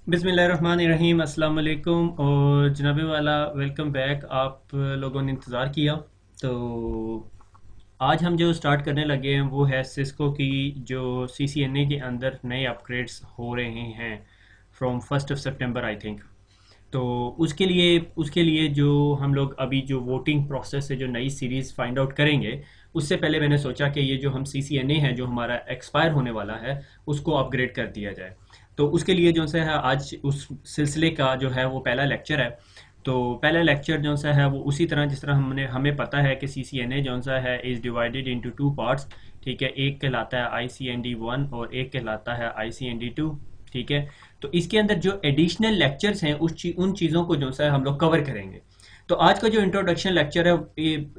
बिस्मिल्लाहिर्रहमानिर्रहीम, अस्सलाम वालेकुम और जनाबे वाला वेलकम बैक। आप लोगों ने इंतज़ार किया। तो आज हम जो स्टार्ट करने लगे हैं वो है सिस्को की जो CCNA के अंदर नए अपग्रेड्स हो रहे हैं फ्रॉम 1 सितंबर आई थिंक। तो उसके लिए जो हम लोग अभी जो वोटिंग प्रोसेस से जो नई सीरीज़ फाइंड आउट करेंगे, उससे पहले मैंने सोचा कि ये जो हम CCNA है जो हमारा एक्सपायर होने वाला है उसको अपग्रेड कर दिया जाए। तो उसके लिए जो सा है आज उस सिलसिले का जो है वो पहला लेक्चर है। तो पहला लेक्चर जो सा है वो उसी तरह जिस तरह हमें पता है कि CCNA जो सा है is divided into two parts. ठीक है, एक कहलाता है ICND 1 और एक कहलाता है ICND 2। ठीक है, तो इसके अंदर जो एडिशनल लेक्चर्स हैं उन चीज़ों को जो सा है हम लोग कवर करेंगे। तो आज का जो इंट्रोडक्शन लेक्चर है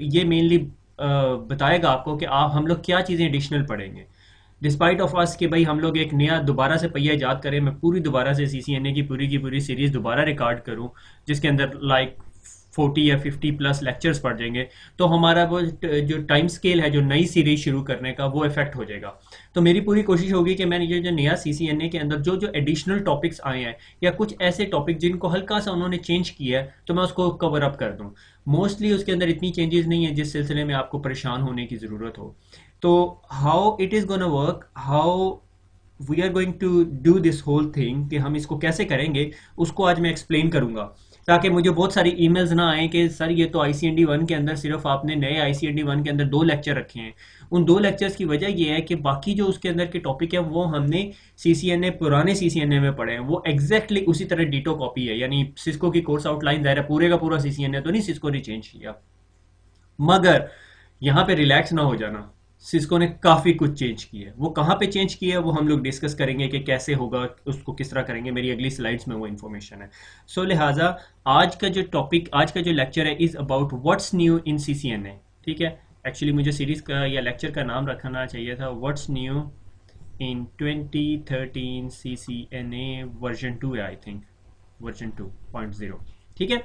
ये मेनली बताएगा आपको कि आप हम लोग क्या चीज़ें एडिशनल पढ़ेंगे। डिस्पाइट ऑफ अस कि भाई हम लोग एक नया दोबारा से पहिया ईजाद करें, मैं पूरी दोबारा से CCNA की पूरी सीरीज़ दोबारा रिकॉर्ड करूं जिसके अंदर लाइक 40 या 50 प्लस लेक्चर्स पढ़ जाएंगे, तो हमारा वो जो टाइम स्केल है जो नई सीरीज शुरू करने का वो इफेक्ट हो जाएगा। तो मेरी पूरी कोशिश होगी कि मैंने ये जो नया CCNA के अंदर जो जो एडिशनल टॉपिक्स आए हैं या कुछ ऐसे टॉपिक जिनको हल्का सा उन्होंने चेंज किया है तो मैं उसको कवर अप कर दूं। मोस्टली उसके अंदर इतनी चेंजेस नहीं है जिस सिलसिले में आपको परेशान होने की ज़रूरत हो। तो how it is gonna work, how we are going to do this whole thing कि हम इसको कैसे करेंगे, उसको आज मैं एक्सप्लेन करूंगा, ताकि मुझे बहुत सारी ईमेल्स ना आए कि सर ये तो ICND 1 के अंदर सिर्फ आपने नए ICND 1 के अंदर 2 लेक्चर रखे हैं। उन 2 लेक्चर्स की वजह ये है कि बाकी जो उसके अंदर के टॉपिक है वो हमने CCNA पुराने CCNA में पढ़े हैं, वो एग्जैक्टली उसी तरह डिटो कॉपी है। यानी सिस्को की कोर्स आउटलाइन दायरा पूरे का पूरा CCNA तो नहीं सिस्को ने चेंज किया, मगर यहाँ पे रिलैक्स ना हो जाना, सिस्को ने काफ़ी कुछ चेंज किया है। वो कहाँ पे चेंज किया है वो हम लोग डिस्कस करेंगे कि कैसे होगा, उसको किस तरह करेंगे, मेरी अगली स्लाइड्स में वो इन्फॉर्मेशन है। सो लिहाजा आज का जो लेक्चर है is about what's new in CCNA। ठीक है, एक्चुअली मुझे सीरीज़ का या लेक्चर का नाम रखना चाहिए था व्हाट्स न्यू इन 2013 CCNA वर्जन 2 है आई थिंक, वर्जन 2.0। ठीक है,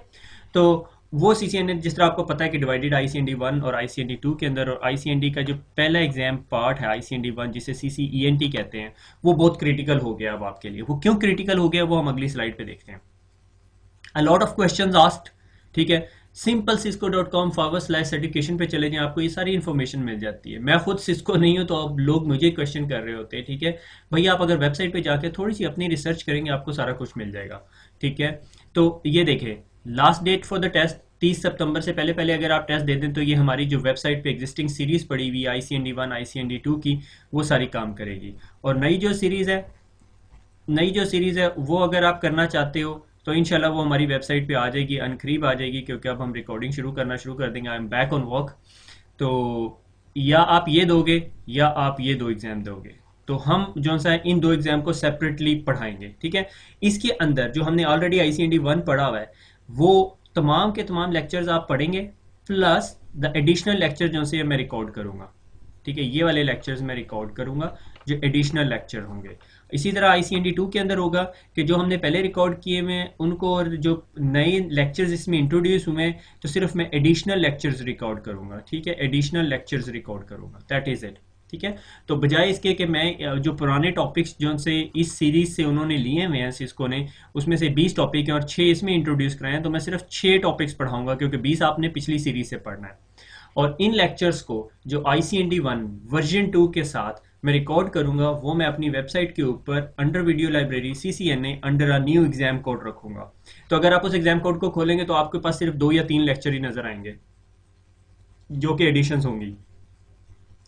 तो वो CCNA जिस तरह आपको पता है कि डिवाइडेड ICND 1 और ICND 2 के अंदर, और ICND का जो पहला एग्जाम पार्ट है ICND 1 जिसे CCENT कहते हैं वो बहुत क्रिटिकल हो गया अब आपके लिए। वो क्यों क्रिटिकल हो गया वो हम अगली स्लाइड पे देखते हैं। A lot of questions asked. ठीक है, सिंपल cisco.com/सर्टिफिकेशन पे चले जाएं, आपको ये सारी इन्फॉर्मेशन मिल जाती है। मैं खुद सिस्को नहीं हूं तो अब लोग मुझे क्वेश्चन कर रहे होते हैं। ठीक है भैया, आप अगर वेबसाइट पे जाके थोड़ी सी अपनी रिसर्च करेंगे आपको सारा कुछ मिल जाएगा। ठीक है, तो ये देखें, last date for the test 30 सितंबर से पहले पहले अगर आप टेस्ट दे दें तो ये हमारी जो वेबसाइट पे एग्जिस्टिंग सीरीज पड़ी हुई ICND 1 ICND 2 की वो सारी काम करेगी। और नई जो सीरीज़ है वो अगर आप करना चाहते हो तो इंशाल्लाह वो हमारी वेबसाइट पे आ जाएगी, अनकरीब आ जाएगी, क्योंकि अब हम रिकॉर्डिंग शुरू कर देंगे। I am back on work. तो या आप ये दोगे या आप ये 2 एग्ज़ाम दोगे, तो हम जो सा है इन 2 एग्ज़ाम को सेपरेटली पढ़ाएंगे। ठीक है, इसके अंदर जो हमने ऑलरेडी ICND 1 पढ़ा हुआ है वो तमाम के तमाम लेक्चर्स आप पढ़ेंगे, प्लस द एडिशनल लेक्चर जो से मैं रिकॉर्ड करूँगा। ठीक है, ये वाले लेक्चर्स मैं रिकॉर्ड करूँगा जो एडिशनल लेक्चर होंगे। इसी तरह ICND 2 के अंदर होगा कि जो हमने पहले रिकॉर्ड किए हुए उनको, और जो नए लेक्चर्स इसमें इंट्रोड्यूस हुए हैं तो सिर्फ मैं एडिशनल लेक्चर्स रिकॉर्ड करूँगा। ठीक है, एडिशनल लेक्चर्स रिकॉर्ड करूँगा, दैट इज़ इट। ठीक है, तो बजाय इसके कि मैं जो पुराने टॉपिक्स जो से इस सीरीज से उन्होंने लिए हुए हैं सिस्को ने, उसमें से 20 टॉपिक हैं और 6 इसमें इंट्रोड्यूस कराए हैं, तो मैं सिर्फ 6 टॉपिक्स पढ़ाऊंगा क्योंकि 20 आपने पिछली सीरीज से पढ़ना है। और इन लेक्चर्स को जो ICND 1 वर्जन 2 के साथ मैं रिकॉर्ड करूंगा वो मैं अपनी वेबसाइट के ऊपर under video library CCNA under a new exam code रखूंगा। तो अगर आप उस एग्जाम कोड को खोलेंगे तो आपके पास सिर्फ 2 या 3 लेक्चर ही नजर आएंगे जो कि एडिशंस होंगी।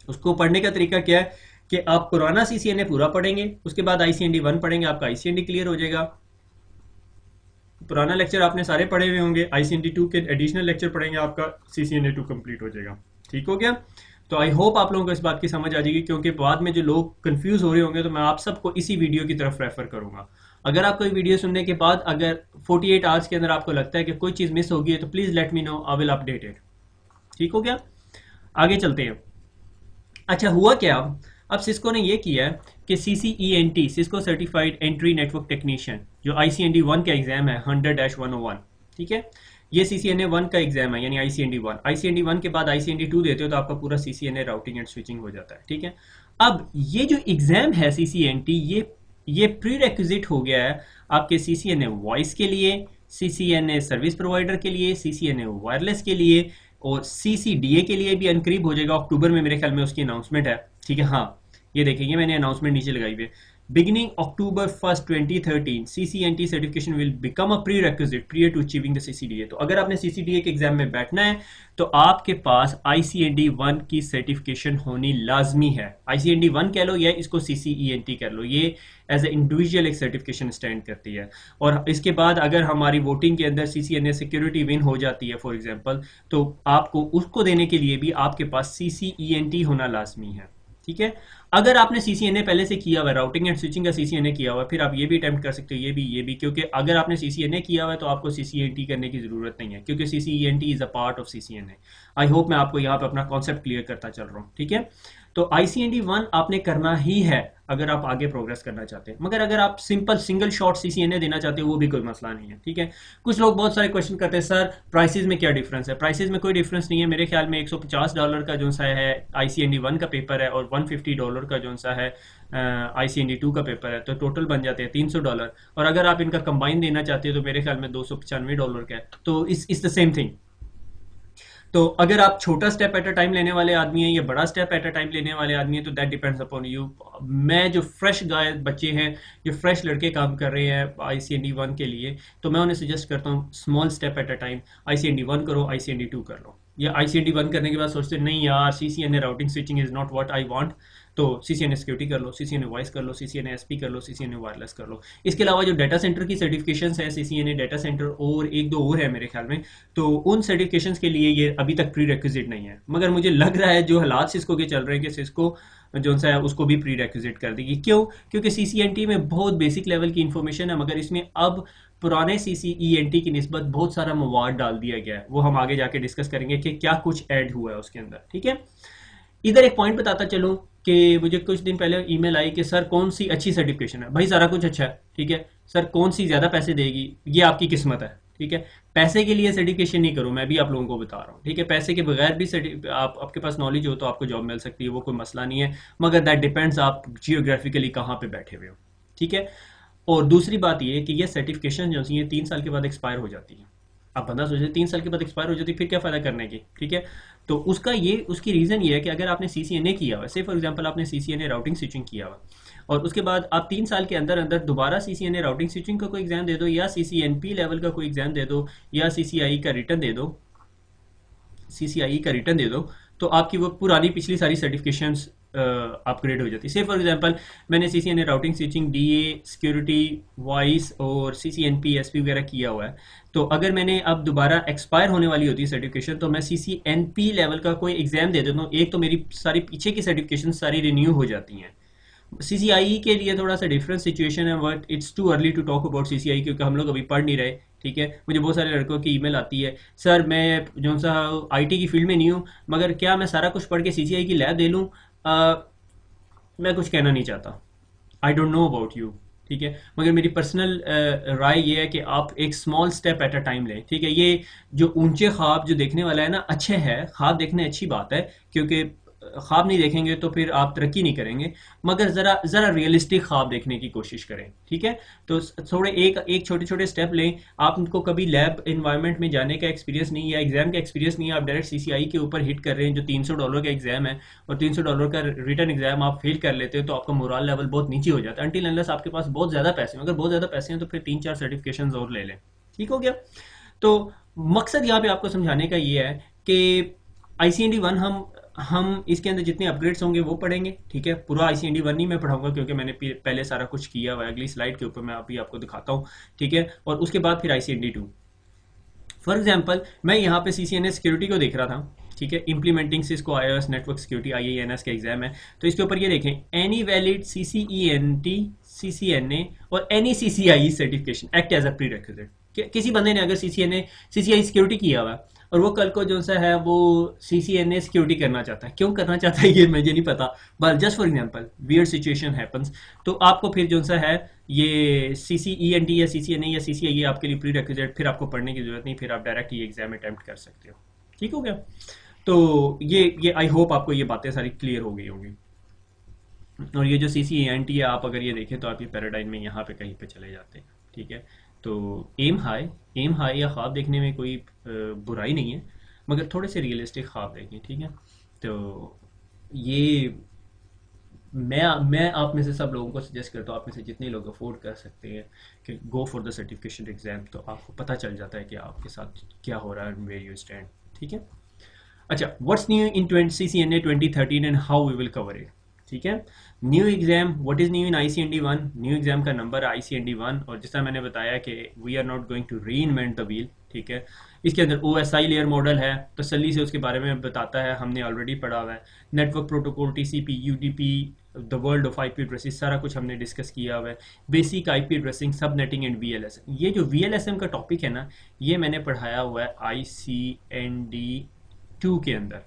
उसको पढ़ने का तरीका क्या है कि आप पुराना CCNA पूरा पढ़ेंगे, उसके बाद ICND 1 पढ़ेंगे, आपका ICND क्लियर हो जाएगा। पुराना लेक्चर आपने सारे पढ़े हुए होंगे, ICND 2 के एडिशनल लेक्चर पढ़ेंगे, आपका CCNA 2 कंप्लीट हो जाएगा। ठीक हो गया? तो आई होप आप लोगों को इस बात की समझ आ जाएगी, क्योंकि बाद में जो लोग कंफ्यूज हो रहे होंगे तो मैं आप सबको इसी वीडियो की तरफ रेफर करूंगा। अगर आप कोई वीडियो सुनने के बाद अगर 48 आवर्स के अंदर आपको लगता है कि कोई चीज़ मिस होगी है तो please let me know, I will update it. ठीक हो गया? आगे चलते हैं। अच्छा, हुआ क्या अब सिस्को ने ये किया है कि CCENT, Cisco certified entry network technician, जो ICND 1 का एग्जाम है 100-101। ठीक है, ये CCNA 1 का एग्जाम है, यानी ICND 1 के बाद ICND 2 देते हो तो आपका पूरा CCNA राउटिंग एंड स्विचिंग हो जाता है। ठीक है, अब ये जो एग्जाम है CCNT, ये ये प्री रेक्विजिट हो गया है आपके CCNA वॉइस के लिए, CCNA सर्विस प्रोवाइडर के लिए, CCNA वायरलेस के लिए, और CCDA के लिए भी अनकरीब हो जाएगा। अक्टूबर में मेरे ख्याल में उसकी अनाउंसमेंट है। ठीक है, हाँ ये देखेंगे, मैंने अनाउंसमेंट नीचे लगाई हुई है। Beginning October 1st 2013, CCNT certification will become a prerequisite prior to achieving the CCDA। तो अगर आपने CCDA के एग्जाम में बैठना है तो आपके पास ICND 1 की सर्टिफिकेशन होनी लाजमी है। ICND 1 कह लो या इसको CCENT कर लो, ये एज ए इंडिविजुअल एक सर्टिफिकेशन स्टैंड करती है। और इसके बाद अगर हमारी वोटिंग के अंदर CCNA सिक्योरिटी विन हो जाती है फॉर एग्जांपल, तो आपको उसको देने के लिए भी आपके पास CCENT होना लाजमी है। ठीक है, अगर आपने CCNA पहले से किया हुआ है, राउटिंग एंड स्विचिंग का CCNA किया हुआ है, फिर आप ये भी अटेम्प्ट कर सकते हो, ये भी, क्योंकि अगर आपने CCNA किया हुआ है तो आपको CCENT करने की जरूरत नहीं है, क्योंकि CCENT is a part of CCNA। I hope मैं आपको यहाँ पे अपना कॉन्सेप्ट क्लियर करता चल रहा हूँ। ठीक है, तो ICND 1 आपने करना ही है अगर आप आगे प्रोग्रेस करना चाहते हैं। मगर अगर आप सिंपल सिंगल शॉट CCNA देना चाहते हो वो भी कोई मसला नहीं है। ठीक है, कुछ लोग बहुत सारे क्वेश्चन करते हैं, सर प्राइसेस में क्या डिफरेंस है? प्राइसेस में कोई डिफरेंस नहीं है। मेरे ख्याल में $150 का जो सा है ICND 1 का पेपर है, और $150 का जो सा है ICND 2 का पेपर है, तो टोटल बन जाते हैं $300। और अगर आप इनका कंबाइन देना चाहते हो तो मेरे ख्याल में $295 का है। तो इस द सेम थिंग। तो अगर आप छोटा स्टेप एट अ टाइम लेने वाले आदमी हैं या बड़ा स्टेप एट अ टाइम लेने वाले आदमी हैं, तो दैट डिपेंड्स अपॉन यू। मैं जो फ्रेश गाय बच्चे हैं, जो फ्रेश लड़के काम कर रहे हैं ICND 1 के लिए, तो मैं उन्हें सजेस्ट करता हूँ small step at a time. ICND 1 करो, ICND 2 कर लो, या ICND 1 करने के बाद सोचते नहीं यार CCNA routing switching is not what I want, तो CCNA सिक्योरिटी कर लो, CCNA वॉइस कर लो, CCNA SP कर लो, CCNA वायरलेस कर लो। इसके अलावा जो डाटा सेंटर की सर्टिफिकेशंस है, CCNA डाटा सेंटर और एक दो और है मेरे ख्याल में, तो उन सर्टिफिकेशंस के लिए ये अभी तक प्री रेक्विजिट नहीं है। मगर मुझे लग रहा है जो हालात सिस्को के चल रहे हैं कि सिस्को जो सा है उसको भी प्री रेक्विजिट कर देगी। क्यों? क्योंकि CCNT में बहुत बेसिक लेवल की इंफॉर्मेशन है, मगर इसमें अब पुराने CCENT की निस्बत बहुत सारा मवाद डाल दिया गया है। वो हम आगे जाके डिस्कस करेंगे कि क्या कुछ ऐड हुआ है उसके अंदर। ठीक है, इधर एक पॉइंट बताता चलूं कि मुझे कुछ दिन पहले ईमेल आई कि सर कौन सी अच्छी सर्टिफिकेशन है। भाई सारा कुछ अच्छा है, ठीक है, सर कौन सी ज़्यादा पैसे देगी ये आपकी किस्मत है। ठीक है, पैसे के लिए सर्टिफिकेशन नहीं करो, मैं भी आप लोगों को बता रहा हूँ। ठीक है, पैसे के बगैर भी आपके पास नॉलेज हो तो आपको जॉब मिल सकती है, वो कोई मसला नहीं है, मगर दैट डिपेंड्स आप जियोग्राफिकली कहाँ पे बैठे हुए हो। ठीक है, और दूसरी बात ये कि ये सर्टिफिकेशन जो है 3 साल के बाद एक्सपायर हो जाती है। अब बंदा सोचे 3 साल के बाद एक्सपायर हो जाती है, फिर क्या फ़ायदा करने की। ठीक है, तो उसकी रीज़न ये है कि अगर आपने CCNA किया हुआ है, से फॉर एग्जांपल आपने CCNA राउटिंग स्विचिंग किया हुआ, और उसके बाद आप 3 साल के अंदर अंदर दोबारा CCNA राउटिंग स्विचिंग का कोई एग्जाम दे दो, या CCNP लेवल का कोई एग्जाम दे दो, या CCIE का रिटर्न दे दो, तो आपकी वो पुरानी पिछली सारी सर्टिफिकेशंस अपग्रेड हो जाती है। से फॉर एग्जांपल मैंने CCNA routing switching, DA security, voice और CCNP SP वगैरह किया हुआ है, तो अगर मैंने अब दोबारा एक्सपायर होने वाली होती है सर्टिफिकेशन, तो मैं CCNP लेवल का कोई एग्जाम दे देता हूँ, एक तो मेरी सारी पीछे की सर्टिफिकेशन सारी रिन्यू हो जाती हैं। CCIE के लिए थोड़ा सा डिफरेंट सिचुएशन है, but it's too early to talk about CCIE, क्योंकि हम लोग अभी पढ़ नहीं रहे। ठीक है, मुझे बहुत सारे लड़कों की ईमेल आती है, सर मैं जो सा IT की फील्ड में नहीं हूँ, मगर क्या मैं सारा कुछ पढ़ के CCIE की लैब दे लूँ? मैं कुछ कहना नहीं चाहता, I don't know about you. ठीक है, मगर मेरी पर्सनल राय ये है कि आप एक small step at a time लें। ठीक है, ये जो ऊंचे ख्वाब जो देखने वाला है ना, अच्छे है, ख्वाब देखने अच्छी बात है, क्योंकि ख्वाब नहीं देखेंगे तो फिर आप तरक्की नहीं करेंगे, मगर ज़रा ज़रा रियलिस्टिक ख्वाब देखने की कोशिश करें। ठीक है, तो थोड़े एक छोटे छोटे स्टेप लें। आपको कभी लैब इन्वायरमेंट में जाने का एक्सपीरियंस नहीं है, एग्जाम का एक्सपीरियंस नहीं है, आप डायरेक्ट CCIE के ऊपर हिट कर रहे हैं जो $300 का एग्जाम है, और $300 का रिटर्न एग्जाम आप फेल कर लेते हो, तो आपका मोरल लेवल बहुत नीचे हो जाता है। अनटिल अनलेस आपके पास बहुत ज़्यादा पैसे हैं, अगर बहुत ज़्यादा पैसे हैं तो फिर 3-4 सर्टिफिकेशन और ले लें। ठीक हो गया, तो मकसद यहाँ पे आपको समझाने का ये है कि ICND 1 हम इसके अंदर जितने अपग्रेड्स होंगे वो पढ़ेंगे। ठीक है, पूरा ICND 1 नहीं मैं पढ़ाऊंगा, क्योंकि मैंने पहले सारा कुछ किया हुआ है, अगली स्लाइड के ऊपर मैं अभी आपको दिखाता हूँ। ठीक है, और उसके बाद फिर ICND 2। फॉर एग्जाम्पल मैं यहाँ पे CCNA सिक्योरिटी को देख रहा था। ठीक है, implementing Cisco IOS network security IANS का एग्जाम है, तो इसके ऊपर ये देखें, एनी वैलिड CCENT CCNA और any CCIE certification act as a prerequisite. किसी बंदे ने अगर CCIE सिक्योरिटी किया हुआ और वो कल को जो सा है वो CCNA सिक्योरिटी करना चाहता है, क्यों करना चाहता है ये मुझे नहीं पता, but just for example weird situation happens, तो आपको फिर जो सा है ये CCENT या CCNA या CCIE आपके लिए प्री रेक्विजिट, फिर आपको पढ़ने की जरूरत नहीं, फिर आप डायरेक्ट ये एग्जाम अटेम्प्ट कर सकते हो। ठीक हो गया, तो ये आई होप आपको ये बातें सारी क्लियर हो गई होंगी। और ये जो CCNT है, आप अगर ये देखें तो आप ये पैराडाइम में यहाँ पे कहीं पे चले जाते हैं, ठीक है। तो एम हाई या ख्वाब देखने में कोई बुराई नहीं है, मगर थोड़े से रियलिस्टिक ख्वाब देखें, ठीक है। तो ये मैं आप में से सब लोगों को सजेस्ट करता हूँ, आप में से जितने लोग अफोर्ड कर सकते हैं, कि go for the certification exam. तो आपको पता चल जाता है कि आपके साथ क्या हो रहा है, वेयर यू स्टैंड, ठीक है। अच्छा, what's new in 20 CCNA 2013 and how we will cover it, ठीक है। New exam, what is new in ICND 1, new exam का नंबर है ICND 1, और जिस तरह मैंने बताया कि we are not going to reinvent the wheel, ठीक है। इसके अंदर OSI लेयर मॉडल है, तसल्ली से उसके बारे में बताता है, हमने ऑलरेडी पढ़ा हुआ है। Network protocol, TCP, UDP, the world of IP addresses, सारा कुछ हमने डिस्कस किया हुआ है। बेसिक IP एड्रेसिंग, सब नेटिंग एंड VLSM। ये जो VLSM का टॉपिक है ना, ये मैंने पढ़ाया हुआ है ICND 2 के अंदर,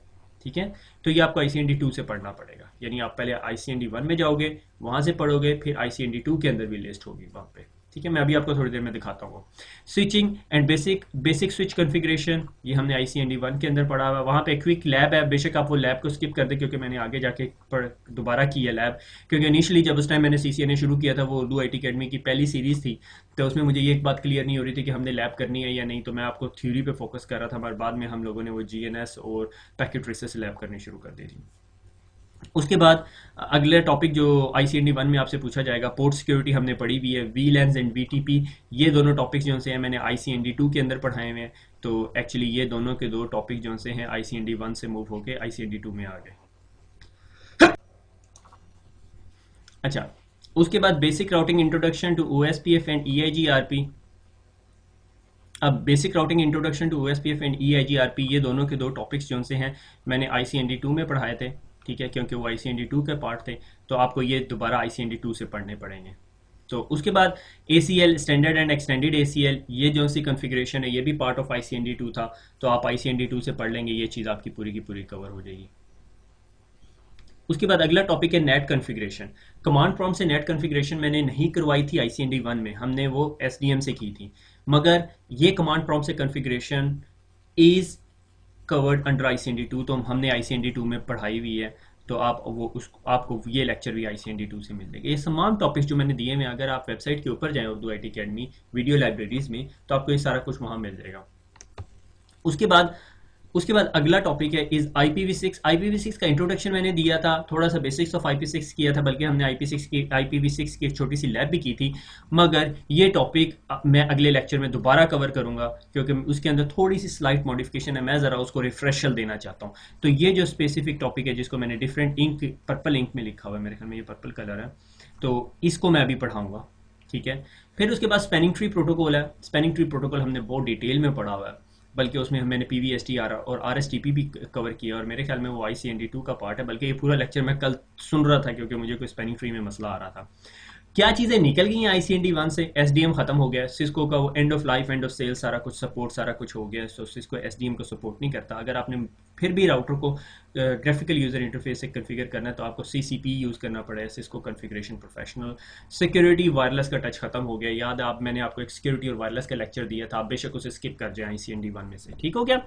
ठीक है। तो ये आपको ICND 2 से पढ़ना पड़ेगा, यानी आप पहले ICND 1 में जाओगे, वहां से पढ़ोगे, फिर ICND 2 के अंदर भी लिस्ट होगी वहां पे, ठीक है। मैं अभी आपको थोड़ी देर में दिखाता हूँ। Switching and basic switch configuration, ये हमने ICND 1 के अंदर पढ़ा हुआ है। वहाँ पे क्विक लैब है, बेशक आप वो लैब को स्किप कर दें, क्योंकि मैंने आगे जाके दोबारा की है लैब, क्योंकि इनिशियली जब उस टाइम मैंने CCNA शुरू किया था, वो उर्दू IT अकेडमी की पहली सीरीज़ थी, तो उसमें मुझे ये एक बात क्लियर नहीं हो रही थी कि हमने लैब करनी है या नहीं, तो मैं आपको थ्योरी पे फोकस कर रहा था, मगर बाद में हम लोगों ने वो GNS और पैकेट ट्रेसेस लैब करनी शुरू कर दी थी। उसके बाद अगले टॉपिक जो ICND 1 में आपसे पूछा जाएगा, पोर्ट सिक्योरिटी हमने पढ़ी हुई है, VLANs एंड VTP, ये दोनों टॉपिक्स जो से हैं मैंने ICND 2 के अंदर पढ़ाए हुए हैं। तो एक्चुअली ये दोनों के दो टॉपिक जो से हैं ICND 1 से मूव होके ICND 2 में आ गए। अच्छा, उसके बाद basic routing introduction to OSPF and EIGRP। अब basic routing introduction to OSPF and EIGRP, ये दोनों के दो टॉपिक्स जो से हैं मैंने ICND 2 में पढ़ाए थे, ठीक है, क्योंकि वो ICND 2 के पार्ट थे, तो आपको ये दोबारा ICND 2 से पढ़ने पड़ेंगे। तो उसके बाद ACL, standard and extended ACL, ये जो सी कॉन्फ़िगरेशन है, ये भी पार्ट ऑफ ICND 2 था, तो आप ICND 2 से पढ़ लेंगे, ये चीज़ आपकी पूरी की पूरी कवर हो जाएगी। उसके बाद अगला टॉपिक है नेट कॉन्फ़िगरेशन। कमांड प्रॉम्प्ट से नेट कॉन्फ़िगरेशन मैंने नहीं करवाई थी ICND 1 में, हमने वो SDM से की थी, मगर ये कमांड प्रॉम्प्ट से configuration is covered under ICND 2, तो हमने ICND 2 में पढ़ाई हुई है। तो आप वो उस आपको ये लेक्चर भी ICND 2 से मिल जाएगा। ये तमाम टॉपिक्स जो मैंने दिए हैं, अगर आप वेबसाइट के ऊपर जाएं Urdu IT academy video libraries में, तो आपको ये सारा कुछ वहाँ मिल जाएगा। उसके बाद अगला टॉपिक है इज IPv6। IPv6 का इंट्रोडक्शन मैंने दिया था, थोड़ा सा बेसिक्स ऑफ IP6 किया था, बल्कि हमने IPv6 की एक छोटी सी लैब भी की थी, मगर ये टॉपिक मैं अगले लेक्चर में दोबारा कवर करूंगा, क्योंकि उसके अंदर थोड़ी सी स्लाइट मॉडिफिकेशन है, मैं ज़रा उसको रिफ्रेशल देना चाहता हूँ। तो ये जो स्पेसिफिक टॉपिक है, जिसको मैंने डिफरेंट इंक, पर्पल इंक में लिखा हुआ है, मेरे ख्याल में ये पर्पल कलर है, तो इसको मैं अभी पढ़ाऊंगा, ठीक है। फिर उसके बाद स्पैनिंग ट्री प्रोटोकॉल है। स्पैनिंग ट्री प्रोटोकॉल हमने बहुत डिटेल में पढ़ा हुआ है, बल्कि उसमें मैंने PVSTR और RSTP भी कवर किया, और मेरे ख्याल में वो ICND 2 का पार्ट है, बल्कि ये पूरा लेक्चर मैं कल सुन रहा था, क्योंकि मुझे कोई स्पैनिंग ट्री में मसला आ रहा था। क्या चीज़ें निकल गई हैं ICND 1 से? SDM ख़त्म हो गया, सिस्को का वो end of life, end of sale, सारा कुछ सपोर्ट, सारा कुछ हो गया, सो सिस्को SDM को सपोर्ट नहीं करता। अगर आपने फिर भी राउटर को ग्राफिकल यूज़र इंटरफेस से कन्फिगर करना है, तो आपको CCP यूज़ करना पड़ेगा, Cisco configuration professional. Security, wireless का टच खत्म हो गया, याद है मैंने आपको एक सिक्योरिटी और वायरलेस का लेक्चर दिया था, आप बेशक उसे स्किप कर जाए ICND 1 में से, ठीक हो गया।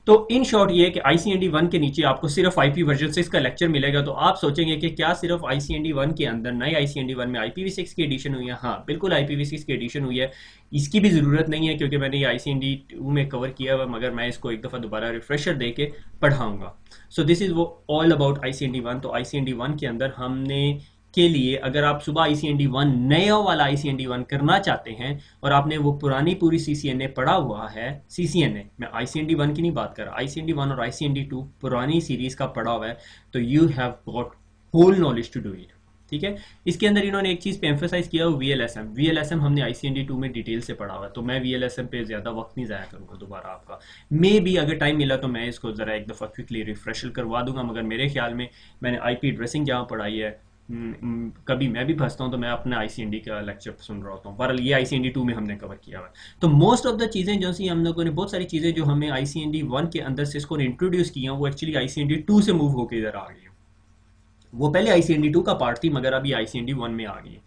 तो इन शॉर्ट ये है कि ICND 1 के नीचे आपको सिर्फ IP वर्जन 6 का लेक्चर मिलेगा। तो आप सोचेंगे कि क्या सिर्फ ICND 1 के अंदर, नए ICND 1 में IPv6 की एडिशन हुई है? हाँ, बिल्कुल IPv6 की एडिशन हुई है, इसकी भी ज़रूरत नहीं है, क्योंकि मैंने ये ICND 2 में कवर किया हुआ, मगर मैं इसको एक दफ़ा दोबारा रिफ्रेशर दे के पढ़ाऊँगा। सो दिस इज़ वो ऑल अबाउट ICND 1। तो ICND 1 के अंदर हमने के लिए, अगर आप सुबह ICND 1 नया वाला ICND 1 करना चाहते हैं, और आपने वो पुरानी पूरी CCNA पढ़ा हुआ है, CCNA मैं ICND 1 की नहीं बात कर रहा, ICND 1 और ICND 2 पुरानी सीरीज का पढ़ा हुआ है, तो you have got whole knowledge to do it, ठीक है। इसके अंदर इन्होंने एक चीज़ पे एम्फेसाइज किया वो VLSM हमने ICND 2 में डिटेल से पढ़ा हुआ है, तो मैं VLSM पे ज़्यादा वक्त नहीं ज़ाया करूँगा दोबारा आपका। मे भी अगर टाइम मिला तो मैं इसको ज़रा एक दफ़ा क्विकली रिफ्रेशल करवा दूंगा, मगर मेरे ख्याल में मैंने IP एड्रेसिंग जहाँ पढ़ाई है, कभी मैं भी फंसता हूँ तो मैं अपने ICND का लेक्चर सुन रहा होता हूँ, बहरहाल ये ICND 2 में हमने कवर किया हुआ है। तो मोस्ट ऑफ द चीज़ें जो सी हम लोगों ने, बहुत सारी चीज़ें जो हमें ICND 1 के अंदर से इसको इंट्रोड्यूस किया, वो एक्चुअली ICND 2 से मूव होकर इधर आ गई। वो पहले ICND 2 का पार्ट थी, मगर अभी ICND 1 में आ गई है।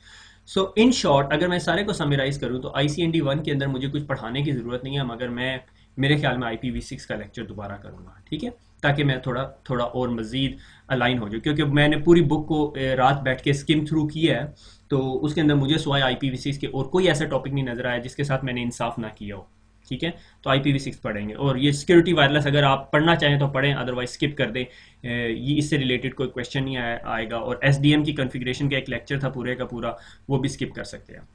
सो इन शॉर्ट, अगर मैं सारे को समराइज करूँ, तो ICND 1 के अंदर मुझे कुछ पढ़ाने की ज़रूरत नहीं है, मगर मैं मेरे ख्याल में IPv6 का लेक्चर दोबारा करूँगा, ठीक है, ताकि मैं थोड़ा थोड़ा और मज़ीद अलाइन हो जाऊँ, क्योंकि मैंने पूरी बुक को रात बैठ के स्किम थ्रू किया है, तो उसके अंदर मुझे सिवाय IPv6 के और कोई ऐसा टॉपिक नहीं नज़र आया जिसके साथ मैंने इंसाफ ना किया हो, ठीक है। तो IPv6 पढ़ेंगे, और ये सिक्योरिटी वायरलेस अगर आप पढ़ना चाहें तो पढ़ें, अदरवाइज स्किप कर दें। ये इससे रिलेटेड कोई क्वेश्चन नहीं आएगा, और SDM की कॉन्फ़िगरेशन का एक लेक्चर था पूरे का पूरा, वो भी स्किप कर सकते हैं।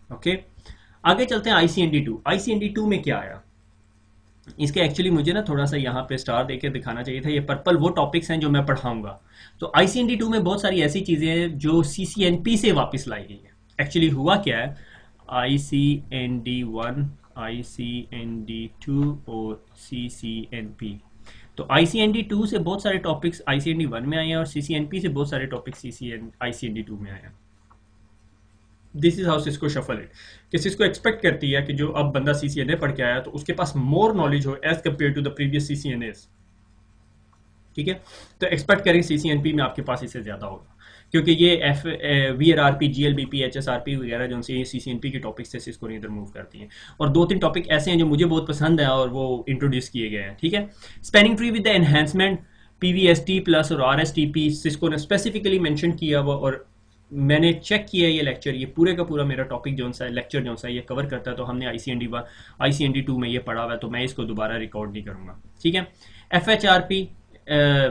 ओके, आगे चलते हैं ICND2। ICND2 में क्या आया, इसके एक्चुअली मुझे ना थोड़ा सा यहाँ पे स्टार देके दिखाना चाहिए था। ये पर्पल वो टॉपिक्स हैं जो मैं पढ़ाऊंगा। तो ICND2 में बहुत सारी ऐसी चीज़ें हैं जो CCNP से वापस लाई गई है। एक्चुअली हुआ क्या है, ICND1, ICND2 और CCNP। तो ICND2 से बहुत सारे टॉपिक्स ICND1 में आए हैं, और CCNP से बहुत सारे टॉपिक्स ICND2 में आए हैं। This is how Cisco shuffle it, कि सिस्को एक्सपेक्ट करती है कि जो अब बंदा CCNA पढ़ के आया तो उसके पास मोर नॉलेज हो as compared to the previous CCNAs, ठीक है। तो एक्सपेक्ट करें CCNP में आपके पास इससे ज़्यादा होगा, क्योंकि ये VRRP, GLBP, HSRP वगैरह जो से CCNP के टॉपिक्स से सिस्को ने इधर मूव करती हैं। और 2-3 टॉपिक ऐसे हैं जो मुझे बहुत पसंद है और वो इंट्रोड्यूस किए गए हैं, ठीक है। Spanning tree with the enhancement, PVST plus और RSTP सिस्को ने स्पेसिफिकली मेंशन किया हुआ, और मैंने चेक किया ये लेक्चर, ये पूरे का पूरा मेरा टॉपिक जो सा लेक्चर जो सा ये कवर करता है। तो हमने ICND2 में ये पढ़ा हुआ है, तो मैं इसको दोबारा रिकॉर्ड नहीं करूँगा, ठीक है। FHRP,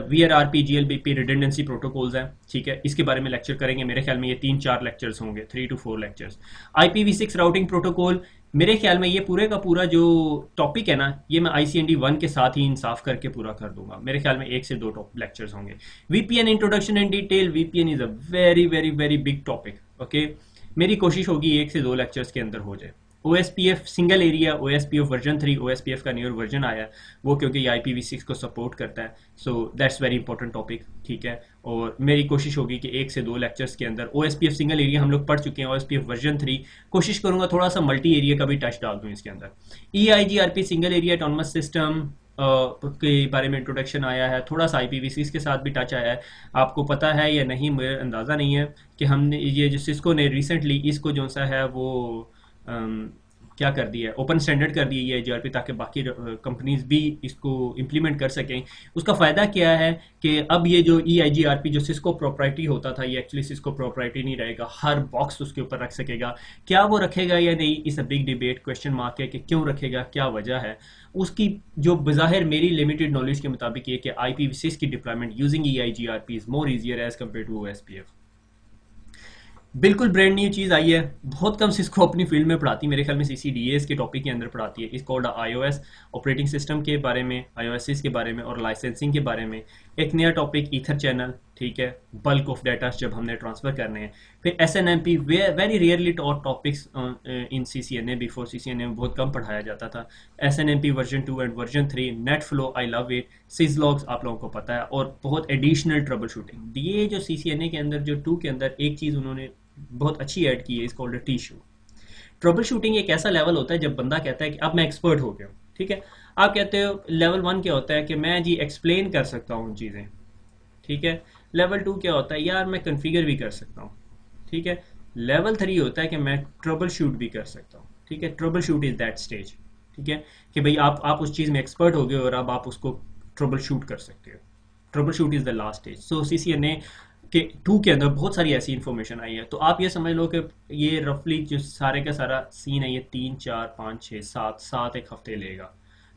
VRRP, GLBP redundancy protocols हैं, ठीक है, इसके बारे में लेक्चर करेंगे। मेरे ख्याल में ये 3-4 लेक्चर्स होंगे, 3 to 4 lectures. IPv6 routing protocol, मेरे ख्याल में ये पूरे का पूरा जो टॉपिक है ना, ये मैं ICND1 के साथ ही इंसाफ करके पूरा कर दूंगा। मेरे ख्याल में 1 से 2 लेक्चर्स होंगे। VPN introduction in detail, VPN is a very very very big topic, okay. मेरी कोशिश होगी 1 से 2 लेक्चर्स के अंदर हो जाए। OSPF single area, OSPF version 3, OSPF का न्यूअर वर्जन आया है वो, क्योंकि ये IPv6 को सपोर्ट करता है। So that's very important topic, ठीक है। और मेरी कोशिश होगी कि 1 से 2 लेक्चर्स के अंदर OSPF सिंगल एरिया हम लोग पढ़ चुके हैं, OSPF वर्जन 3 कोशिश करूंगा थोड़ा सा मल्टी एरिया का भी टच डाल दूं इसके अंदर। EIGRP single area autonomous system के बारे में इंट्रोडक्शन आया है, थोड़ा सा IPv6 के साथ भी टच आया है। आपको पता है या नहीं, मुझे अंदाज़ा नहीं है कि हमने ये जो सिस्को ने रिसेंटली इसको जो सा है वो क्या कर दिया है, ओपन स्टैंडर्ड कर दिया है EIGRP, ताकि बाकी कंपनीज भी इसको इम्प्लीमेंट कर सकें। उसका फ़ायदा क्या है कि अब ये जो EIGRP जो सिस्को प्रोप्राइटरी होता था, ये एक्चुअली सिस्को प्रोप्राइटरी नहीं रहेगा, हर बॉक्स उसके ऊपर रख सकेगा। क्या वो रखेगा या नहीं, इस a big debate, question mark है कि क्यों रखेगा, क्या वजह है उसकी। जो बज़ाहिर मेरी लिमिटेड नॉलेज के मुताबिक ये कि IPv6 की deployment using EIGRP is more easier as compared to OSPF। बिल्कुल ब्रांड न्यू चीज़ आई है, बहुत कम सिस्को अपनी फील्ड में पढ़ाती, मेरे ख्याल में CCDAs के टॉपिक के अंदर पढ़ाती है। इसको iOS ऑपरेटिंग सिस्टम के बारे में, iOS के बारे में और लाइसेंसिंग के बारे में। एक नया टॉपिक ईथर चैनल, ठीक है, बल्क ऑफ डाटा जब हमने ट्रांसफ़र करने हैं। फिर SNMP, very rarely taught topics in CCNA, before CCNA में बहुत कम पढ़ाया जाता था। SNMP version 2 and version 3, net flow, I love it, syslogs आप लोगों को पता है, और बहुत एडिशनल ट्रबल शूटिंग। ये जो CCNA के अंदर जो 2 के अंदर एक चीज़ उन्होंने बहुत अच्छी ऐड की है, इस कॉल्ड टीशू। ट्रबल शूटिंग एक ऐसा लेवल होता है जब बंदा कहता है कि अब मैं एक्सपर्ट हो गया हूँ, ठीक है। आप कहते हो लेवल 1 क्या होता है कि मैं जी एक्सप्लेन कर सकता हूँ चीज़ें, ठीक है। लेवल 2 क्या होता है, यार मैं कन्फिगर भी कर सकता हूँ, ठीक है। लेवल 3 होता है कि मैं ट्रबल शूट भी कर सकता हूँ, ठीक है। Trouble shoot is that stage, ठीक है, कि भाई आप उस चीज़ में एक्सपर्ट हो गए और अब आप उसको ट्रबल शूट कर सकते हो। Trouble shoot is the last stage. So CCNA के 2 के अंदर बहुत सारी ऐसी इंफॉर्मेशन आई है। तो आप ये समझ लो कि ये रफली जो सारे का सारा सीन है, ये 3, 4, 5, 6, 7 एक हफ्ते लेगा।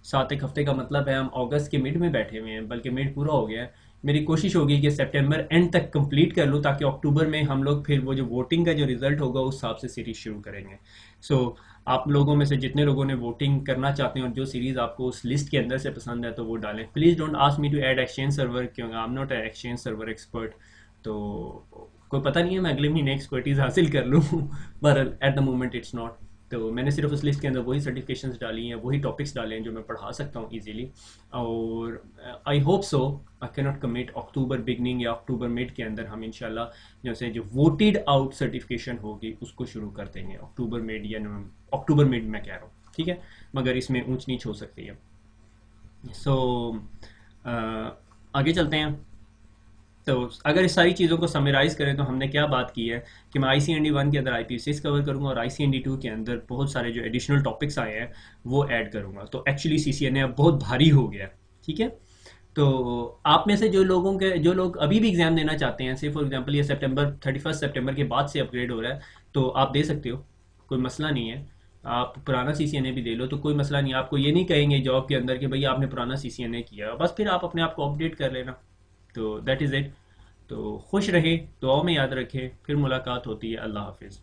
7 एक हफ्ते का मतलब है हम अगस्त के मिड में बैठे हुए हैं, बल्कि मिड पूरा हो गया है। मेरी कोशिश होगी कि सितंबर एंड तक कंप्लीट कर लूँ, ताकि अक्टूबर में हम लोग फिर वो जो वोटिंग का जो रिजल्ट होगा उस हिसाब से सीरीज शुरू करेंगे। सो आप लोगों में से जितने लोगों ने वोटिंग करना चाहते हैं और जो सीरीज आपको उस लिस्ट के अंदर से पसंद है तो वो डालें। Please don't ask me to add exchange server, क्योंकि I am not a exchange server expert. तो कोई पता नहीं है, मैं अगले महीने एक्सपर्टीज हासिल कर लूँ पर at the moment it's not. तो मैंने सिर्फ उस लिस्ट के अंदर वही सर्टिफिकेशंस डाली हैं, वही टॉपिक्स डाले हैं जो मैं पढ़ा सकता हूँ इजीली। और I hope so, I can not commit, October beginning या अक्टूबर मिड के अंदर हम इंशाल्लाह जैसे जो वोटेड आउट सर्टिफिकेशन होगी उसको शुरू कर देंगे। अक्टूबर मिड या अक्टूबर मिड मैं कह रहा हूँ, ठीक है, मगर इसमें ऊंच नीच हो सकती है। सो आगे चलते हैं। तो अगर इस सारी चीज़ों को समराइज़ करें तो हमने क्या बात की है कि मैं ICND 1 के अंदर IPv6 कवर करूंगा और ICND 2 के अंदर बहुत सारे जो एडिशनल टॉपिक्स आए हैं वो ऐड करूंगा। तो एक्चुअली CCNA अब बहुत भारी हो गया है। ठीक है। तो आप में से जो लोग अभी भी एग्ज़ाम देना चाहते हैं, से फॉर एग्जांपल ये सितंबर 31 सितंबर के बाद से अपग्रेड हो रहा है, तो आप दे सकते हो, कोई मसला नहीं है। आप पुराना CCNA भी दे लो तो कोई मसला नहीं है। आपको ये नहीं कहेंगे जॉब के अंदर कि भैया आपने पुराना CCNA किया, बस फिर आप अपने आप को अपडेट कर लेना। तो दैट इज़ इट। तो खुश रहे, दुआओं में याद रखें, फिर मुलाकात होती है। अल्लाह हाफिज़।